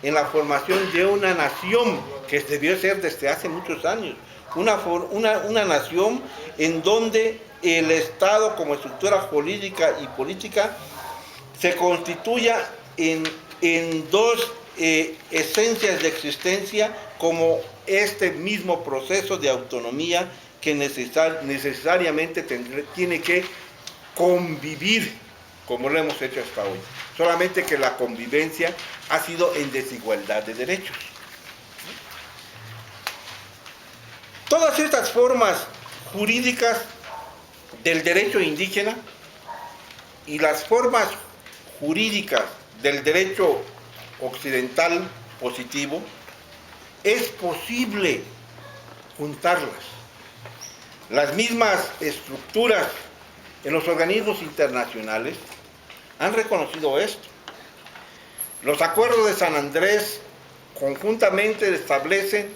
en la formación de una nación que debió ser desde hace muchos años, una nación en donde el Estado como estructura jurídica y política se constituya en dos esencias de existencia, como este mismo proceso de autonomía que necesariamente tiene que convivir como lo hemos hecho hasta hoy. Solamente que la convivencia ha sido en desigualdad de derechos. Todas estas formas jurídicas del derecho indígena y las formas jurídicas del derecho occidental positivo, es posible juntarlas. Las mismas estructuras en los organismos internacionales han reconocido esto. Los acuerdos de San Andrés conjuntamente establecen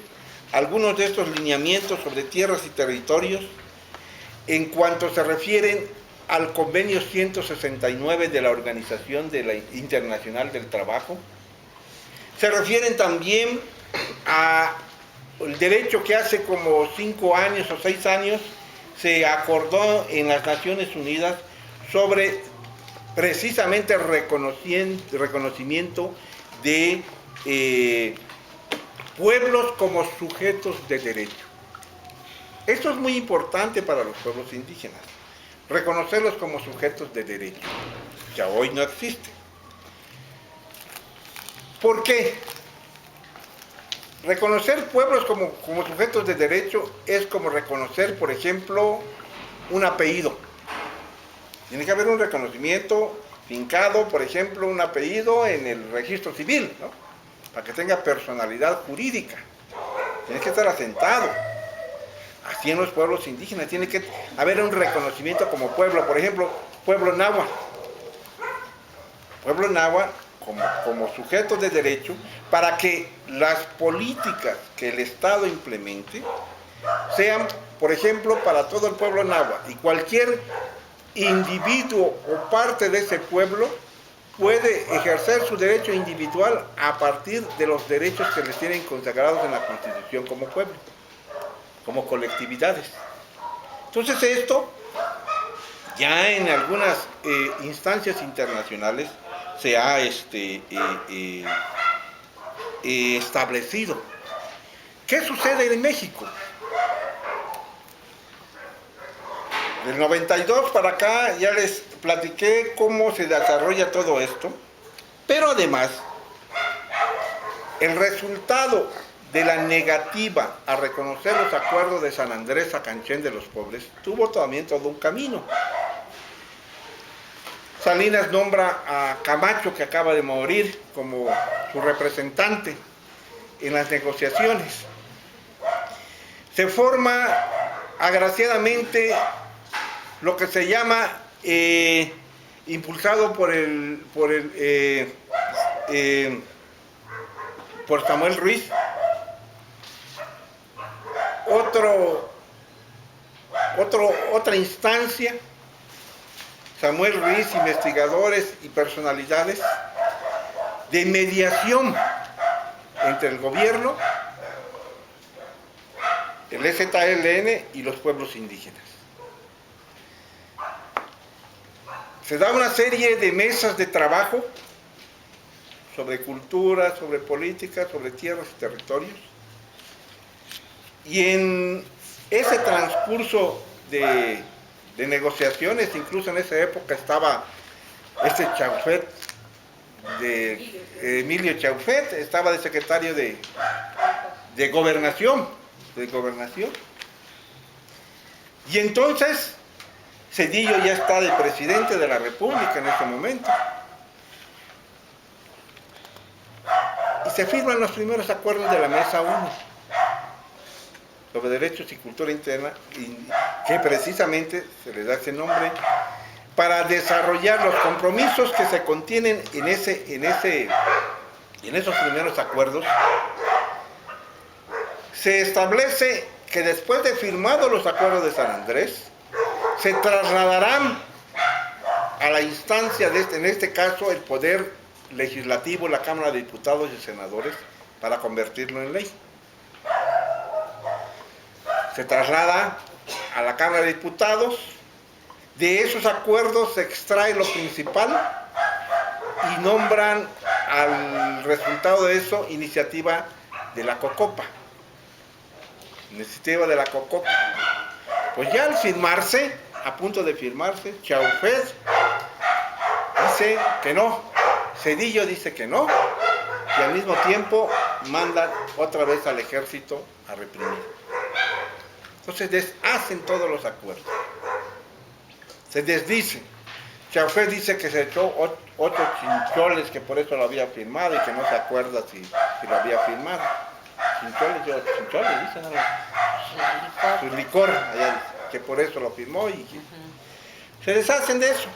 algunos de estos lineamientos sobre tierras y territorios en cuanto se refieren al convenio 169 de la Organización Internacional del Trabajo. Se refieren también al derecho que hace como 5 años o 6 años se acordó en las Naciones Unidas sobre precisamente reconocimiento de pueblos como sujetos de derecho. Esto es muy importante para los pueblos indígenas, reconocerlos como sujetos de derecho, que hoy no existe. ¿Por qué? Reconocer pueblos como sujetos de derecho es como reconocer, por ejemplo, un apellido. Tiene que haber un reconocimiento fincado, por ejemplo, un apellido en el registro civil, ¿no? Para que tenga personalidad jurídica. Tiene que estar asentado. Así en los pueblos indígenas tiene que haber un reconocimiento como pueblo. Por ejemplo, pueblo náhuatl. Pueblo náhuatl como sujeto de derecho, para que las políticas que el Estado implemente sean, por ejemplo, para todo el pueblo náhuatl, y cualquier individuo o parte de ese pueblo puede ejercer su derecho individual a partir de los derechos que les tienen consagrados en la Constitución como pueblo, como colectividades. Entonces esto, ya en algunas instancias internacionales, se ha establecido. ¿Qué sucede en México? Del 92 para acá ya les platiqué cómo se desarrolla todo esto, pero además el resultado de la negativa a reconocer los acuerdos de San Andrés Acanchén de los Pobres tuvo también todo un camino. Salinas nombra a Camacho, que acaba de morir, como su representante en las negociaciones. Se forma agraciadamente lo que se llama, impulsado por Samuel Ruiz, otra instancia, Samuel Ruiz, investigadores y personalidades de mediación entre el gobierno, el EZLN y los pueblos indígenas. Se da una serie de mesas de trabajo sobre cultura, sobre política, sobre tierras y territorios. Y en ese transcurso de negociaciones, incluso en esa época estaba Chaufet, Emilio Chaufet, estaba de secretario de Gobernación. Y entonces Zedillo ya está de presidente de la República en ese momento. Y se firman los primeros acuerdos de la Mesa 1 sobre derechos y cultura interna, que precisamente se les da ese nombre, para desarrollar los compromisos que se contienen en esos primeros acuerdos. Se establece que después de firmados los acuerdos de San Andrés, se trasladarán a la instancia en este caso, el poder legislativo, la Cámara de Diputados y Senadores, para convertirlo en ley. Se traslada a la Cámara de Diputados, de esos acuerdos se extrae lo principal y nombran al resultado de eso iniciativa de la COCOPA. Iniciativa de la COCOPA. Pues ya al firmarse, a punto de firmarse, Chauvet dice que no, Zedillo dice que no, y al mismo tiempo mandan otra vez al ejército a reprimir. Entonces deshacen todos los acuerdos, se desdicen. Chauvet dice que se echó 8 chincholes, que por eso lo había firmado y que no se acuerda si lo había firmado. Chincholes dicen, ¿no? Su licor, allá dice, que por eso lo firmó y se deshacen de eso.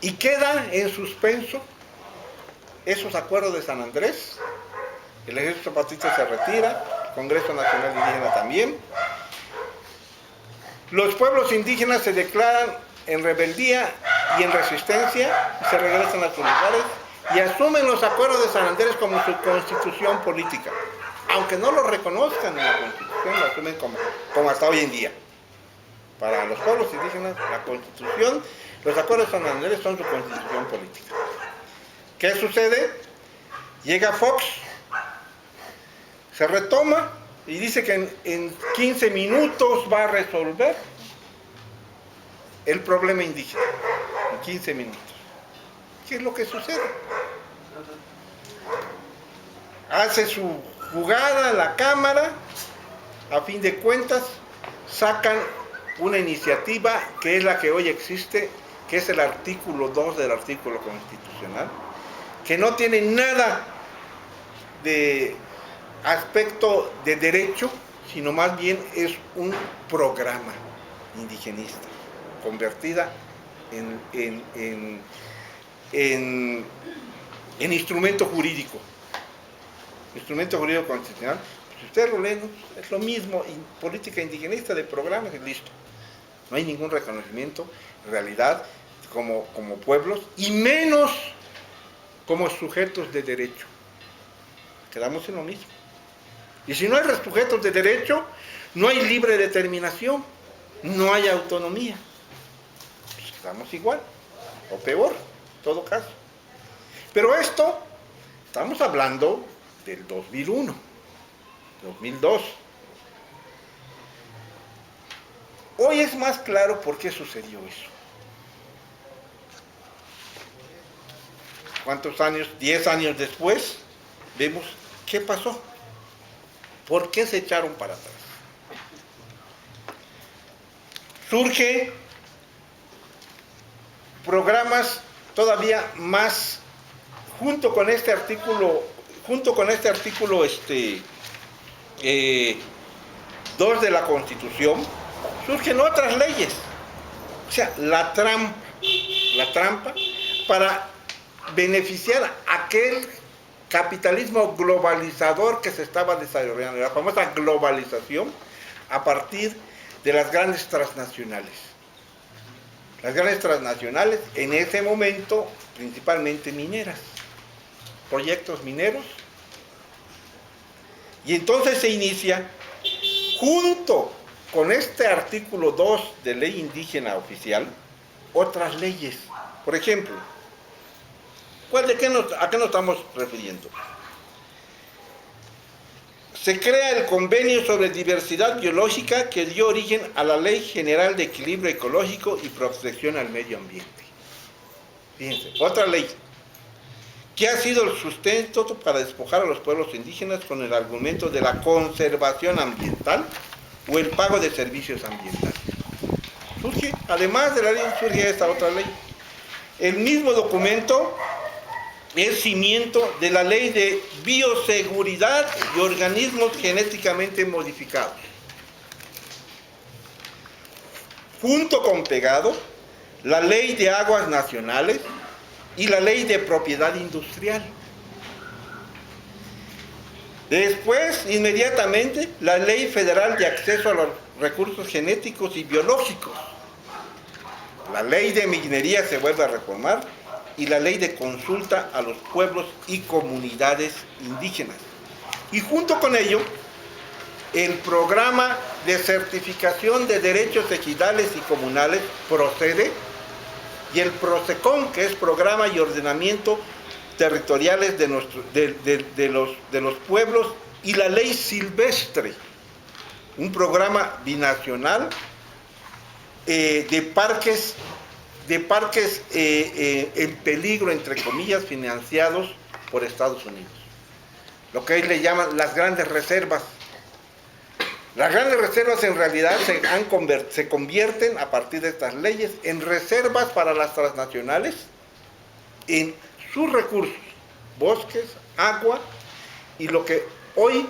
Y quedan en suspenso esos acuerdos de San Andrés. El ejército zapatista se retira, el Congreso Nacional Indígena también. Los pueblos indígenas se declaran en rebeldía y en resistencia, y se regresan a sus lugares y asumen los acuerdos de San Andrés como su constitución política. Aunque no lo reconozcan en la constitución, lo asumen como hasta hoy en día. Para los pueblos indígenas, la constitución, los acuerdos de San Andrés son su constitución política. ¿Qué sucede? Llega Fox, se retoma y dice que en 15 minutos va a resolver el problema indígena. En 15 minutos. ¿Qué es lo que sucede? Hace su jugada en la Cámara, a fin de cuentas, sacan una iniciativa que es la que hoy existe, que es el artículo 2 del artículo constitucional, que no tiene nada de aspecto de derecho, sino más bien es un programa indigenista, convertida en instrumento jurídico constitucional. Si ustedes lo leen, es lo mismo, política indigenista de programas y listo. No hay ningún reconocimiento, en realidad, como pueblos, y menos como sujetos de derecho. Quedamos en lo mismo. Y si no hay sujetos de derecho, no hay libre determinación, no hay autonomía. Pues quedamos igual, o peor, en todo caso. Pero esto, estamos hablando del 2001, 2002. Hoy es más claro por qué sucedió eso. ¿Cuántos años? 10 años después, vemos qué pasó. ¿Por qué se echaron para atrás? Surge programas todavía más, junto con este artículo 2 de la Constitución, surgen otras leyes. O sea, la trampa para beneficiar a aquel capitalismo globalizador que se estaba desarrollando, la famosa globalización a partir de las grandes transnacionales. Las grandes transnacionales en ese momento principalmente mineras, proyectos mineros, y entonces se inicia junto con este artículo 2 de ley indígena oficial otras leyes. Por ejemplo, ¿a qué nos estamos refiriendo? Se crea el Convenio sobre Diversidad Biológica que dio origen a la Ley General de Equilibrio Ecológico y Protección al Medio Ambiente. Fíjense, otra ley que ha sido el sustento para despojar a los pueblos indígenas con el argumento de la conservación ambiental o el pago de servicios ambientales. Surge, además de la ley, surge esta otra ley. El mismo documento es cimiento de la ley de bioseguridad de organismos genéticamente modificados. Junto con pegado, la ley de aguas nacionales y la ley de propiedad industrial. Después, inmediatamente, la ley federal de acceso a los recursos genéticos y biológicos. La ley de minería se vuelve a reformar y la ley de consulta a los pueblos y comunidades indígenas. Y junto con ello, el programa de certificación de derechos ejidales y comunales procede, y el PROCECON, que es Programa y Ordenamiento Territoriales de los Pueblos, y la Ley Silvestre, un programa binacional de parques en peligro, entre comillas, financiados por Estados Unidos. Lo que ellos le llaman las grandes reservas. Las grandes reservas en realidad se convierten a partir de estas leyes en reservas para las transnacionales en sus recursos, bosques, agua, y lo que hoy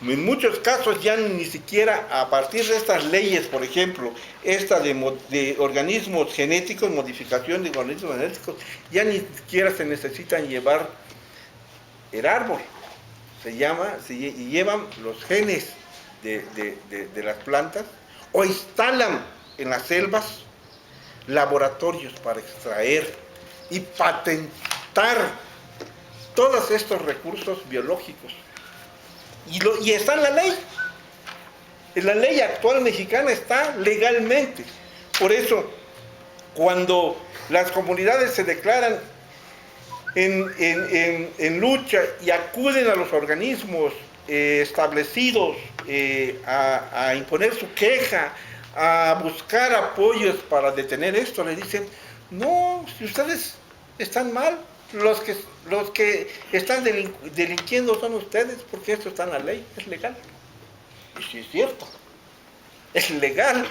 en muchos casos ya ni siquiera a partir de estas leyes, por ejemplo, esta de organismos genéticos, modificación de organismos genéticos, ya ni siquiera se necesitan llevar el árbol, y llevan los genes de las plantas, o instalan en las selvas laboratorios para extraer y patentar todos estos recursos biológicos. Y está en la ley. En la ley actual mexicana está legalmente. Por eso, cuando las comunidades se declaran en lucha y acuden a los organismos establecidos a imponer su queja, a buscar apoyos para detener esto, le dicen, no, si ustedes están mal, los que están delinquiendo son ustedes, porque esto está en la ley, es legal. Y sí es cierto, es legal.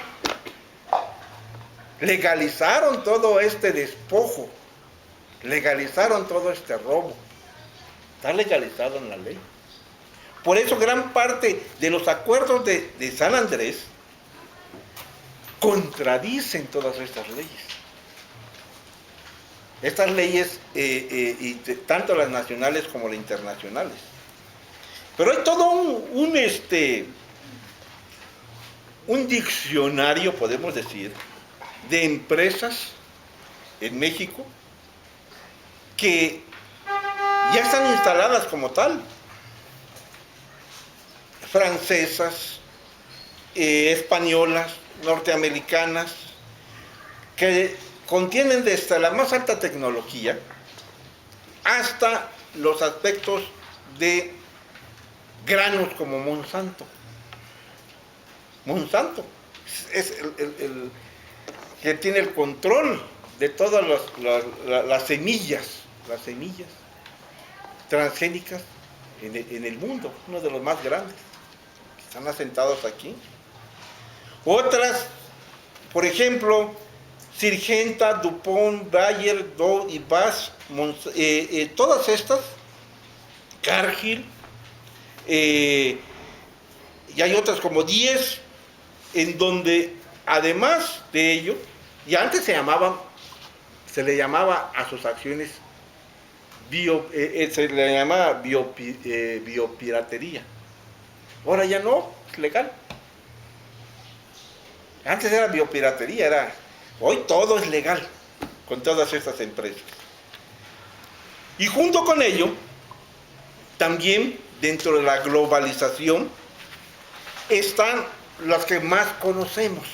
Legalizaron todo este despojo, legalizaron todo este robo, está legalizado en la ley. Por eso gran parte de los acuerdos de San Andrés contradicen todas estas leyes. Estas leyes, tanto las nacionales como las internacionales. Pero hay todo un diccionario, podemos decir, de empresas en México que ya están instaladas como tal. Francesas, españolas, norteamericanas, que contienen desde la más alta tecnología hasta los aspectos de granos como Monsanto. Monsanto es el que tiene el control de todas las semillas transgénicas en el mundo, uno de los más grandes, que están asentados aquí. Otras, por ejemplo, Sirgenta, Dupont, Bayer, Dow y Bass, todas estas, Cargill, y hay otras como 10, en donde además de ello, y antes se le llamaba a sus acciones se le llamaba biopiratería. Ahora ya no, es legal. Antes era biopiratería, hoy todo es legal con todas estas empresas. Y junto con ello, también dentro de la globalización, están las que más conocemos.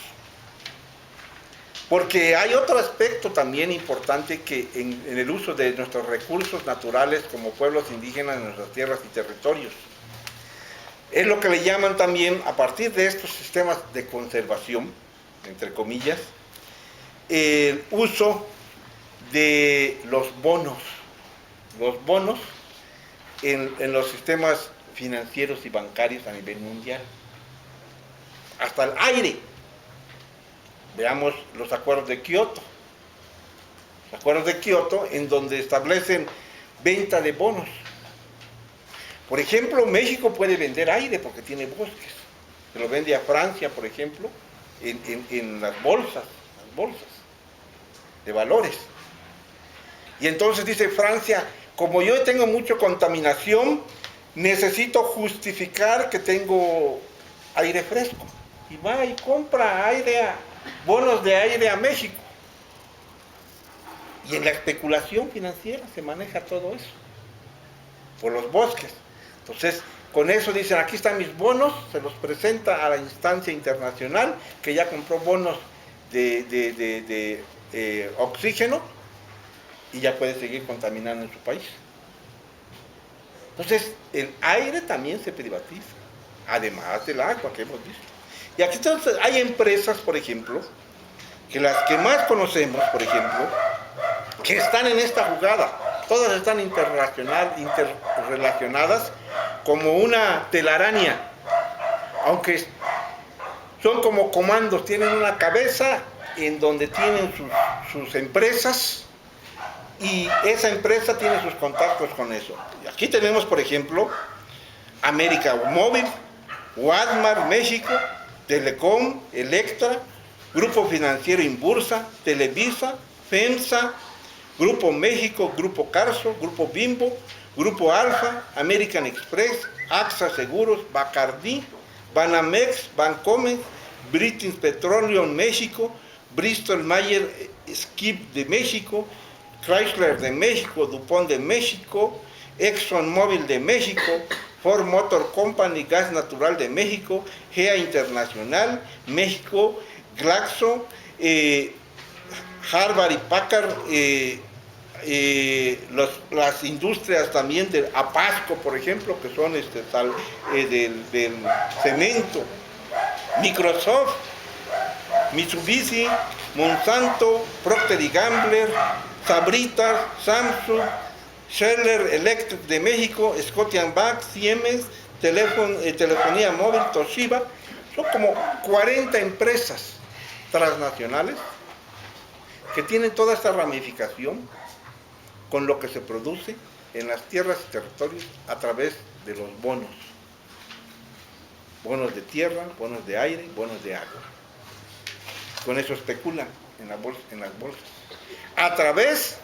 Porque hay otro aspecto también importante que en el uso de nuestros recursos naturales como pueblos indígenas en nuestras tierras y territorios. Es lo que le llaman también, a partir de estos sistemas de conservación, entre comillas, el uso de los bonos en los sistemas financieros y bancarios a nivel mundial. Hasta el aire. Veamos los acuerdos de Kioto. Los acuerdos de Kioto en donde establecen venta de bonos. Por ejemplo, México puede vender aire porque tiene bosques. Se lo vende a Francia, por ejemplo, en las bolsas de valores. Y entonces dice Francia, como yo tengo mucha contaminación, necesito justificar que tengo aire fresco. Y va y compra bonos de aire a México. Y en la especulación financiera se maneja todo eso, por los bosques. Entonces, con eso dicen, aquí están mis bonos, se los presenta a la instancia internacional que ya compró bonos de oxígeno y ya puede seguir contaminando en su país. Entonces, el aire también se privatiza, además del agua que hemos visto. Y aquí entonces hay empresas, por ejemplo, que las que más conocemos, por ejemplo, que están en esta jugada. Todas están interrelacionadas como una telaraña, aunque son como comandos, tienen una cabeza en donde tienen sus empresas, y esa empresa tiene sus contactos con eso. Aquí tenemos, por ejemplo, América Móvil, Walmart México, Telecom, Electra, Grupo Financiero Inbursa, Televisa, FEMSA, Grupo México, Grupo Carso, Grupo Bimbo, Grupo Alfa, American Express, AXA Seguros, Bacardí, Banamex, Bancomer, British Petroleum México, Bristol Myers Squibb de México, Chrysler de México, DuPont de México, ExxonMobil de México, Ford Motor Company, Gas Natural de México, GEA Internacional, México, Glaxo, Harvard y Packard, las industrias también de Apasco, por ejemplo, que son del cemento, Microsoft, Mitsubishi, Monsanto, Procter & Gamble, Sabritas, Samsung, Scheller Electric de México, Scotiabank, Siemens, Telefonía Móvil, Toshiba. Son como 40 empresas transnacionales que tienen toda esta ramificación con lo que se produce en las tierras y territorios a través de los bonos. Bonos de tierra, bonos de aire, bonos de agua. Con eso especulan en las bolsas. A través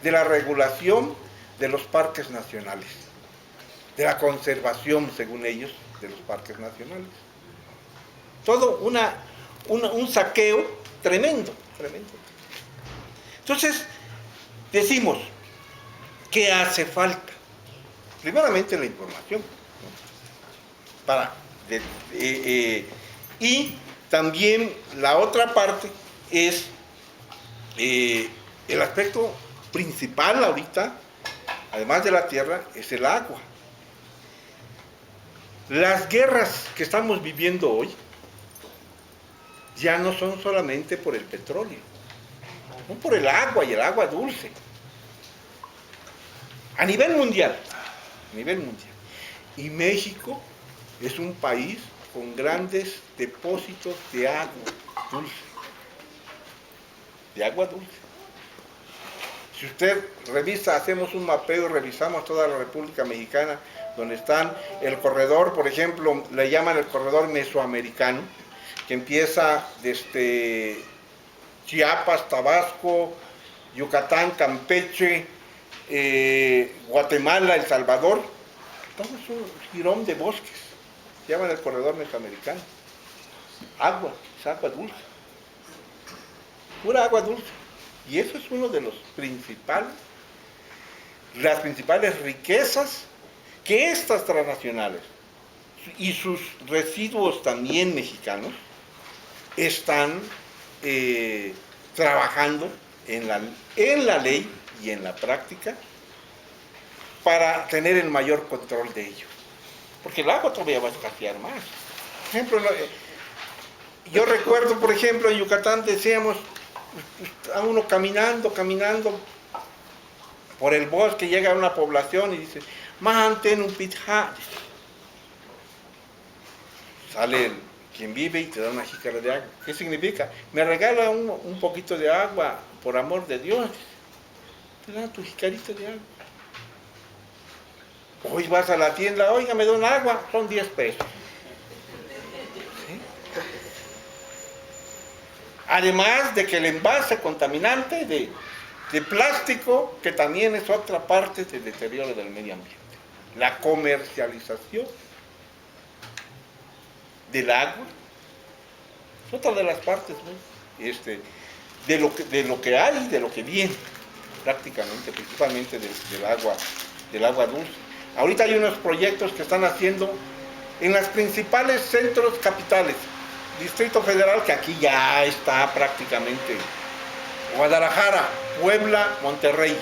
de la regulación de los parques nacionales, de la conservación, según ellos, de los parques nacionales. Todo un saqueo tremendo, tremendo. Entonces, decimos, ¿qué hace falta? Primeramente la información, ¿no? Y también la otra parte es el aspecto principal ahorita, además de la tierra, es el agua. Las guerras que estamos viviendo hoy ya no son solamente por el petróleo, son por el agua y el agua dulce. A nivel mundial. Y México es un país con grandes depósitos de agua dulce. Si usted revisa, hacemos un mapeo y revisamos toda la República Mexicana, donde están el corredor, por ejemplo, le llaman el corredor mesoamericano, que empieza desde Chiapas, Tabasco, Yucatán, Campeche, Guatemala, El Salvador. Todo es un jirón de bosques, se llaman el corredor mesoamericano. Agua, es agua dulce, pura agua dulce. Y eso es uno de las principales riquezas que estas transnacionales y sus residuos también mexicanos están trabajando en la ley y en la práctica para tener el mayor control de ellos. Porque el agua todavía va a escasear más. Por ejemplo, yo recuerdo, por ejemplo, en Yucatán decíamos, a uno caminando por el bosque, llega a una población y dice, manten un pitja. Sale quien vive y te da una jícara de agua. ¿Qué significa? Me regala un poquito de agua, por amor de Dios. Te da tu jicarita de agua. Hoy vas a la tienda, oiga, me da un agua, son 10 pesos. ¿Sí? Además de que el envase contaminante de plástico, que también es otra parte del deterioro del medio ambiente. La comercialización del agua es otra de las partes, ¿no? de lo que hay, de lo que viene. prácticamente, principalmente del agua dulce. Ahorita hay unos proyectos que están haciendo en las principales centros capitales, Distrito Federal, que aquí ya está prácticamente, Guadalajara, Puebla, Monterrey.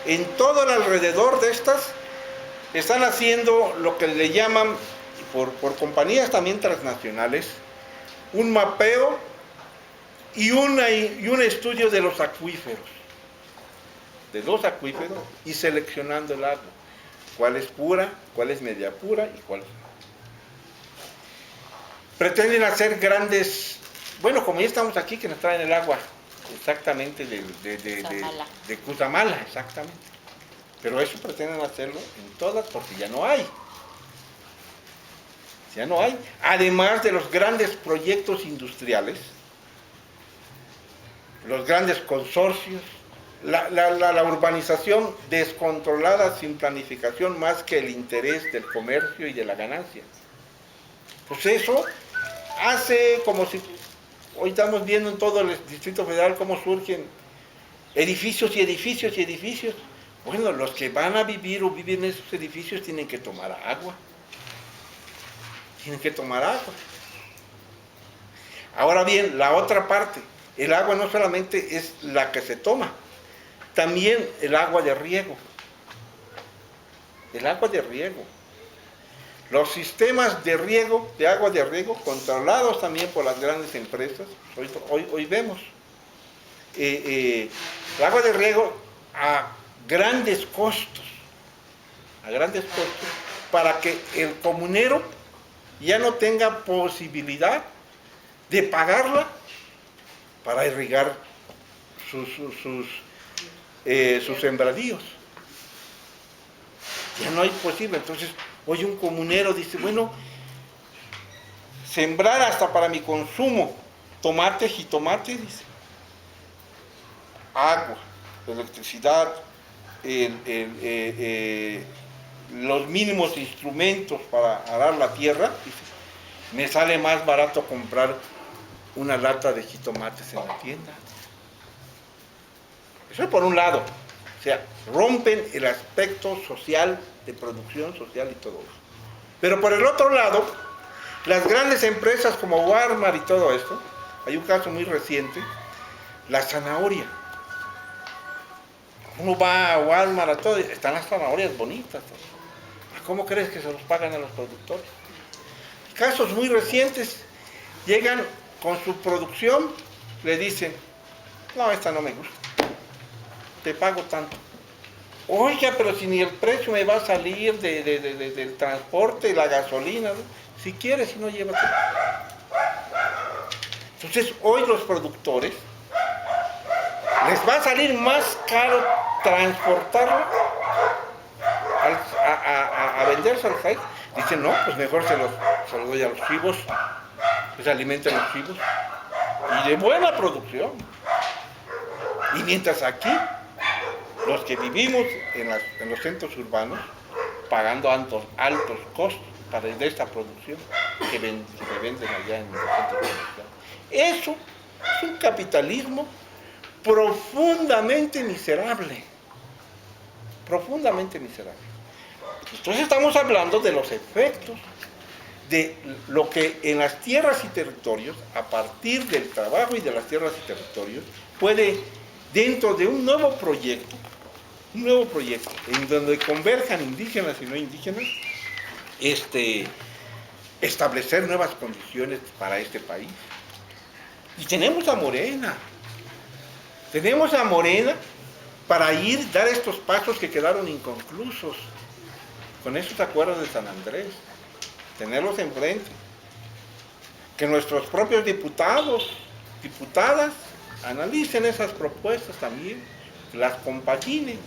En todo el alrededor de estas están haciendo lo que le llaman, por compañías también transnacionales, un mapeo y un estudio de los acuíferos, de los acuíferos, y seleccionando el agua, cuál es pura, cuál es media pura y cuál no. Pretenden hacer grandes, bueno, como ya estamos aquí, que nos traen el agua exactamente de Cusamala, exactamente. Pero eso pretenden hacerlo en todas, porque ya no hay. Ya no hay. Además de los grandes proyectos industriales, los grandes consorcios, la urbanización descontrolada sin planificación, más que el interés del comercio y de la ganancia. Pues eso hace como si, hoy estamos viendo en todo el Distrito Federal cómo surgen edificios y edificios y edificios. Bueno, los que van a vivir o viven en esos edificios tienen que tomar agua. Tienen que tomar agua. Ahora bien, la otra parte, el agua no solamente es la que se toma, también el agua de riego. El agua de riego. Los sistemas de riego, de agua de riego, controlados también por las grandes empresas, hoy vemos. El agua de riego a grandes costos, para que el comunero ya no tenga posibilidad de pagarla para irrigar sus sembradíos. Ya no hay posible. Entonces, hoy un comunero dice, bueno, sembrar hasta para mi consumo, tomate, jitomate, dice, agua, electricidad, los mínimos instrumentos para arar la tierra, dice, me sale más barato comprar una lata de jitomates en la tienda. Eso por un lado. O sea, rompen el aspecto social, de producción social y todo eso. Pero por el otro lado, las grandes empresas como Walmart y todo esto, hay un caso muy reciente, la zanahoria. Uno va a Walmart, a todo, están las zanahorias bonitas. ¿Cómo crees que se los pagan a los productores? Casos muy recientes, llegan con su producción, le dicen, no, esta no me gusta, te pago tanto. Oiga, pero si ni el precio me va a salir del transporte, la gasolina, ¿no? Si quieres, si no, llévate. Entonces, hoy los productores, les va a salir más caro transportarlo a venderse al país. Dicen, no, pues mejor se los doy a los chivos, que se alimenten los chivos, y de buena producción. Y mientras aquí, los que vivimos en los centros urbanos, pagando altos costos de esta producción que se venden allá en los centros comerciales. Eso es un capitalismo profundamente miserable. Profundamente miserable. Entonces estamos hablando de los efectos de lo que en las tierras y territorios, a partir del trabajo y de las tierras y territorios, puede, dentro de un nuevo proyecto en donde converjan indígenas y no indígenas, establecer nuevas condiciones para este país. Y tenemos a Morena para dar estos pasos que quedaron inconclusos con esos acuerdos de San Andrés, tenerlos enfrente, que nuestros propios diputados, diputadas, analicen esas propuestas también, las compaginen,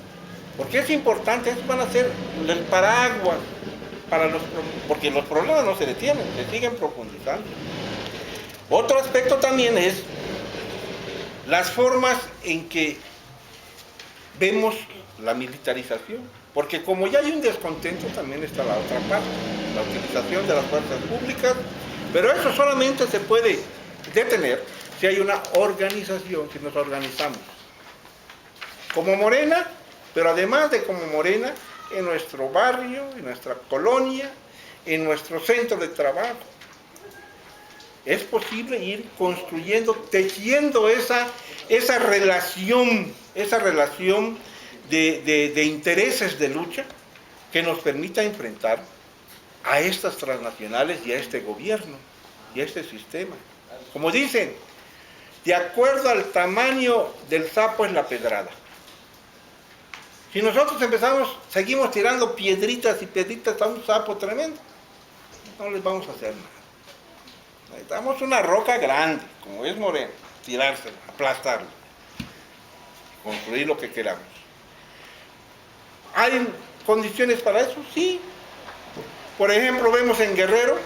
porque es importante, eso van a ser el paraguas porque los problemas no se detienen, se siguen profundizando. Otro aspecto también es las formas en que vemos la militarización, porque como ya hay un descontento, también está la otra parte, la utilización de las fuerzas públicas, pero eso solamente se puede detener si hay una organización, si nos organizamos. como Morena, pero además de como Morena, en nuestro barrio, en nuestra colonia, en nuestro centro de trabajo. Es posible ir construyendo, tejiendo esa relación de intereses de lucha que nos permita enfrentar a estas transnacionales y a este gobierno y a este sistema. Como dicen, de acuerdo al tamaño del sapo es la pedrada. Si nosotros seguimos tirando piedritas y piedritas a un sapo tremendo, no les vamos a hacer nada. Necesitamos una roca grande, como es Moreno, tirársela, aplastarla, construir lo que queramos. ¿Hay condiciones para eso? Sí. Por ejemplo, vemos en Guerrero,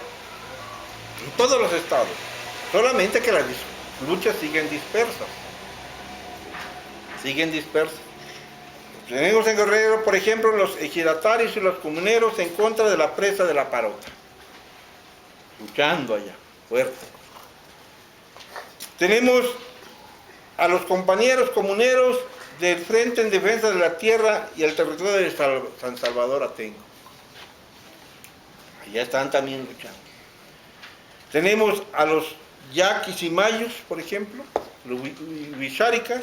en todos los estados, solamente que las luchas siguen dispersas. Tenemos en Guerrero, por ejemplo, los ejidatarios y los comuneros en contra de la presa de la Parota. Luchando allá, fuerte. Tenemos a los compañeros comuneros del Frente en Defensa de la Tierra y el Territorio de San Salvador Atenco. Allá están también luchando. Tenemos a los yaquis y mayos, por ejemplo, los huicharicas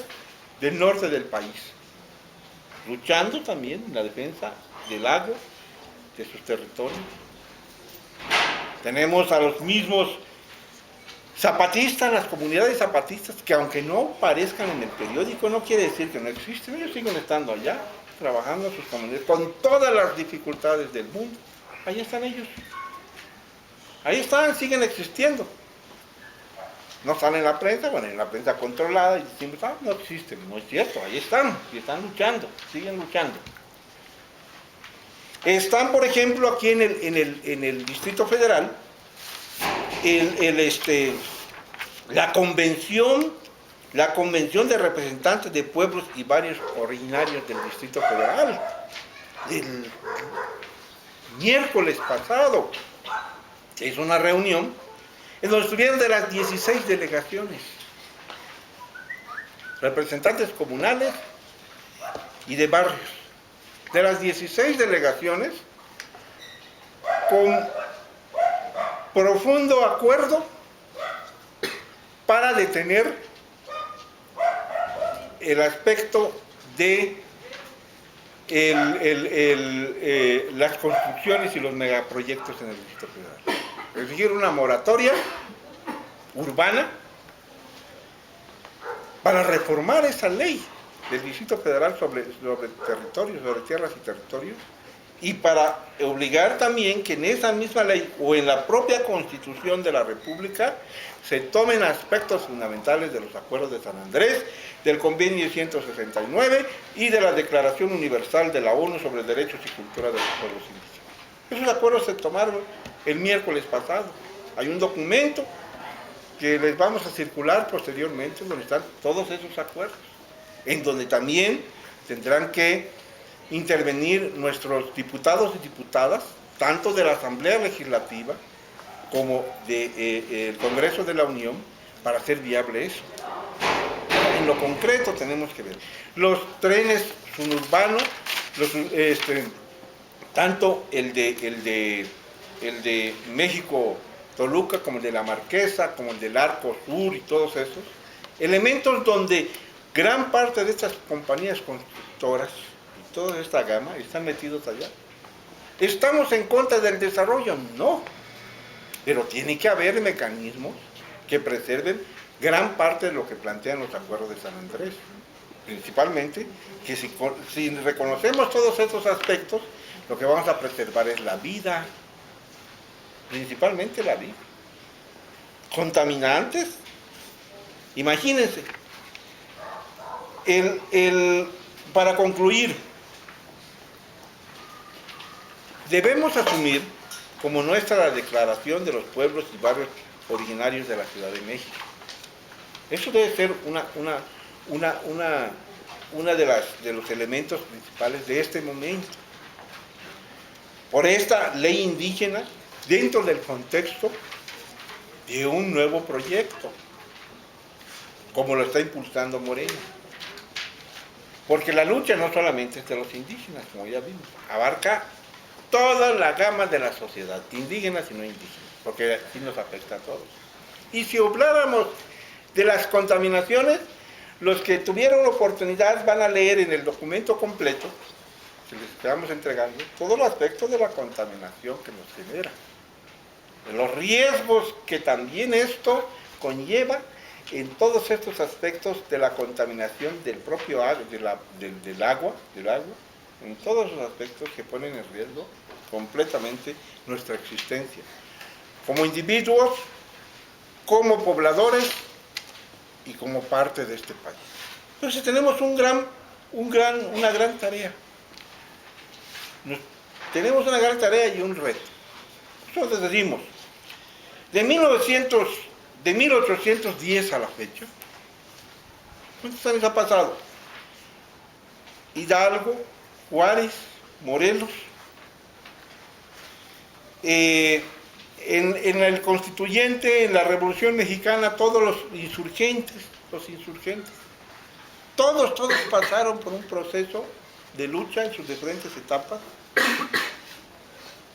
del norte del país, luchando también en la defensa del agua, de sus territorios. Tenemos a los mismos zapatistas, las comunidades zapatistas, que aunque no aparezcan en el periódico, no quiere decir que no existen. Ellos siguen estando allá, trabajando en sus comunidades, con todas las dificultades del mundo. Ahí están ellos. Ahí están, siguen existiendo. No están en la prensa, bueno, en la prensa controlada, y decimos, no existen. No es cierto, ahí están, y están luchando, siguen luchando. Están, por ejemplo, aquí en el Distrito Federal, la convención de representantes de pueblos y barrios originarios del Distrito Federal, del miércoles pasado, se hizo una reunión en donde estuvieron de las 16 delegaciones, representantes comunales y de barrios. De las 16 delegaciones, con profundo acuerdo para detener el aspecto de las construcciones y los megaproyectos en el Distrito Federal. Exigir una moratoria urbana para reformar esa ley del Distrito Federal sobre territorios, sobre tierras y territorios, y para obligar también que en esa misma ley o en la propia Constitución de la República se tomen aspectos fundamentales de los acuerdos de San Andrés, del Convenio 169 y de la Declaración Universal de la ONU sobre Derechos y Cultura de los Pueblos Indígenas. Esos acuerdos se tomaron el miércoles pasado. Hay un documento que les vamos a circular posteriormente donde están todos esos acuerdos, en donde también tendrán que intervenir nuestros diputados y diputadas, tanto de la Asamblea Legislativa como del Congreso de la Unión, para hacer viable eso. En lo concreto tenemos que ver los trenes suburbanos, tanto el de México Toluca, como el de la Marquesa, como el del Arco Sur y todos esos elementos donde gran parte de estas compañías constructoras y toda esta gama están metidos allá. ¿Estamos en contra del desarrollo? No, pero tiene que haber mecanismos que preserven gran parte de lo que plantean los acuerdos de San Andrés. Principalmente, que si reconocemos todos estos aspectos, lo que vamos a preservar es la vida, principalmente la vida. Contaminantes, imagínense. Para concluir, debemos asumir como nuestra la declaración de los pueblos y barrios originarios de la Ciudad de México. Eso debe ser una de los elementos principales de este momento. Por esta ley indígena, dentro del contexto de un nuevo proyecto, como lo está impulsando Morena. Porque la lucha no solamente es de los indígenas, como ya vimos, abarca toda la gama de la sociedad, indígenas y no indígenas, porque así nos afecta a todos. Y si habláramos de las contaminaciones, los que tuvieron oportunidad van a leer en el documento completo, que les estamos entregando, todos los aspectos de la contaminación que nos genera, de los riesgos que también esto conlleva en todos estos aspectos de la contaminación del propio agua, del agua, en todos los aspectos que ponen en riesgo completamente nuestra existencia, como individuos, como pobladores y como parte de este país. Entonces tenemos una gran tarea. Tenemos una gran tarea y un reto. Nosotros decimos, de 1810 a la fecha, ¿cuántos años ha pasado? Hidalgo, Juárez, Morelos, en el constituyente, en la Revolución Mexicana, todos los insurgentes, todos pasaron por un proceso de lucha en sus diferentes etapas.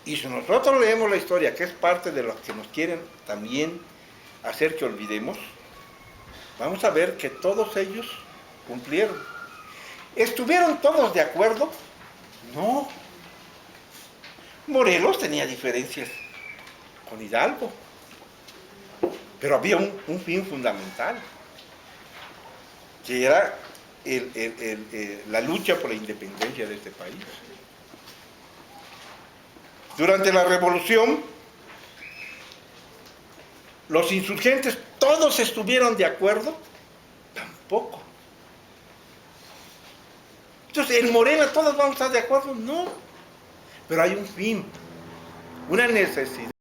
Y si nosotros leemos la historia, que es parte de lo que nos quieren también hacer que olvidemos, vamos a ver que todos ellos cumplieron. ¿Estuvieron todos de acuerdo? No. Morelos tenía diferencias con Hidalgo, pero había un fin fundamental, que era la lucha por la independencia de este país. Durante la Revolución, los insurgentes, ¿todos estuvieron de acuerdo? Tampoco. Entonces, en Morena, ¿todos vamos a estar de acuerdo? No. Pero hay un fin, una necesidad.